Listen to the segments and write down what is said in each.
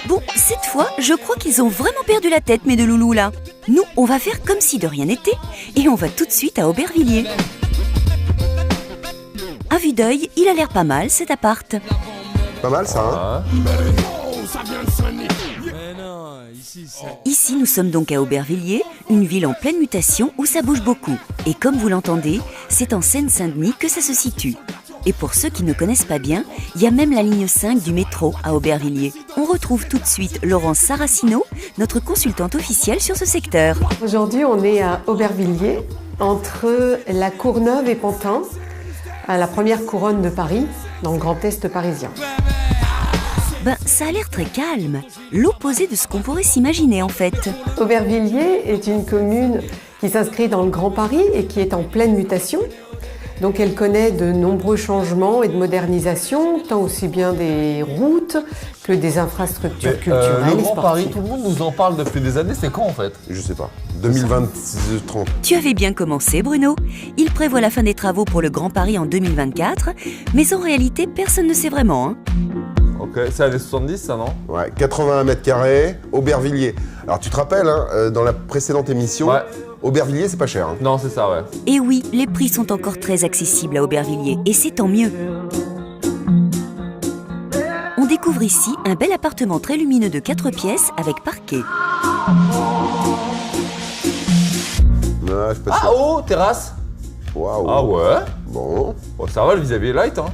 Bon, cette fois, je crois qu'ils ont vraiment perdu la tête, mes deux loulous là. Nous, on va faire comme si de rien n'était et on va tout de suite à Aubervilliers. À vue d'œil, il a l'air pas mal cet appart. Pas mal ça, hein? Ici, nous sommes donc à Aubervilliers, une ville en pleine mutation où ça bouge beaucoup. Et comme vous l'entendez, c'est en Seine-Saint-Denis que ça se situe. Et pour ceux qui ne connaissent pas bien, il y a même la ligne 5 du métro à Aubervilliers. On retrouve tout de suite Laurence Saracino, notre consultante officielle sur ce secteur. Aujourd'hui, on est à Aubervilliers, entre la Courneuve et Pantin, à la première couronne de Paris, dans le Grand Est parisien. Ben, ça a l'air très calme, l'opposé de ce qu'on pourrait s'imaginer en fait. Aubervilliers est une commune qui s'inscrit dans le Grand Paris et qui est en pleine mutation. Donc elle connaît de nombreux changements et de modernisation, tant aussi bien des routes que des infrastructures culturelles le et Grand sportives. Paris, tout le monde nous en parle depuis des années, c'est quand en fait? Je sais pas. 2026-30. Tu avais bien commencé, Bruno. Il prévoit la fin des travaux pour le Grand Paris en 2024, mais en réalité, personne ne sait vraiment. Hein. Ok, c'est années 70 ça, non? Ouais, 81 mètres carrés, Aubervilliers. Alors tu te rappelles, hein, dans la précédente émission, Ouais. Aubervilliers c'est pas cher. Hein. Non, c'est ça, ouais. Et oui, les prix sont encore très accessibles à Aubervilliers, et c'est tant mieux. On découvre ici un bel appartement très lumineux de 4 pièces avec parquet. Ouais, je suis pas Ah sûr. oh, terrasse! Waouh. Ah ouais? Bon. Oh, ça va, le vis-à-vis est light, hein?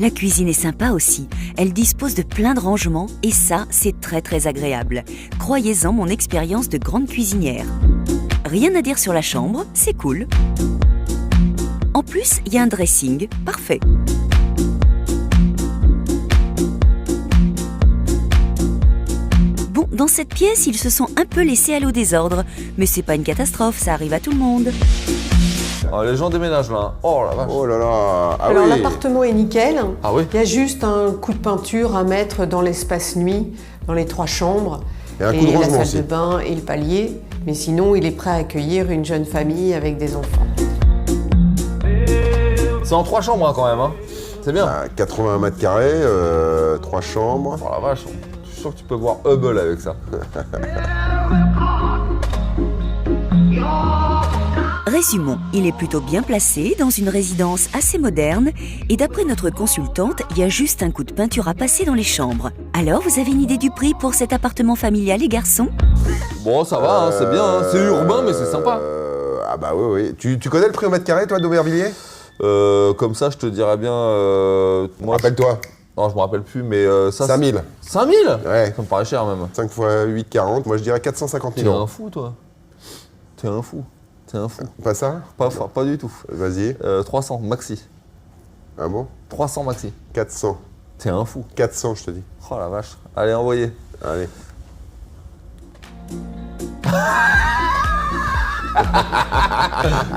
La cuisine est sympa aussi. Elle dispose de plein de rangements et ça, c'est très très agréable. Croyez-en mon expérience de grande cuisinière. Rien à dire sur la chambre, c'est cool. En plus, il y a un dressing, parfait. Bon, dans cette pièce, ils se sont un peu laissés aller au désordre. Mais c'est pas une catastrophe, ça arrive à tout le monde. Oh, les gens déménagent là. Hein. Oh la vache. Oh là là. Ah Alors oui. l'appartement est nickel. Ah oui? Il y a juste un coup de peinture à mettre dans l'espace nuit, dans les 3 chambres, Et un coup de la rangement salle aussi. de bain et le palier. Mais sinon, il est prêt à accueillir une jeune famille avec des enfants. C'est en 3 chambres hein, quand même, hein. C'est bien. Ah, 81 mètres carrés, 3 chambres. Oh la vache, je suis sûr que tu peux voir Hubble avec ça. Résumons, il est plutôt bien placé dans une résidence assez moderne et d'après notre consultante, il y a juste un coup de peinture à passer dans les chambres. Alors, vous avez une idée du prix pour cet appartement familial, les garçons? Bon, ça va, hein, c'est bien, hein. C'est urbain mais c'est sympa. Ah bah oui, oui. Tu connais le prix au mètre carré, toi, d'Aubervilliers? Comme ça, je te dirais bien. Moi, Rappelle-toi, Non, je me rappelle plus, mais ça. 5000. 5000? Ouais. Ça me paraît cher même. 5 x 8, 40. Moi, je dirais 450 T'es 000 un euros. fou, toi. T'es un fou. T'es un fou. Pas ça? Pas du tout. Vas-y. 300, maxi. Ah bon? 300 maxi. 400. T'es un fou. 400, je te dis. Oh la vache. Allez, envoyez. Allez.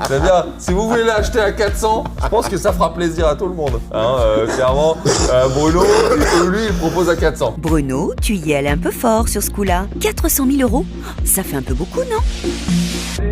C'est bien. Si vous voulez l'acheter à 400, je pense que ça fera plaisir à tout le monde. Hein, clairement, Bruno, lui, il propose à 400. Bruno, tu y es allé un peu fort sur ce coup-là. 400 000 euros, ça fait un peu beaucoup, non?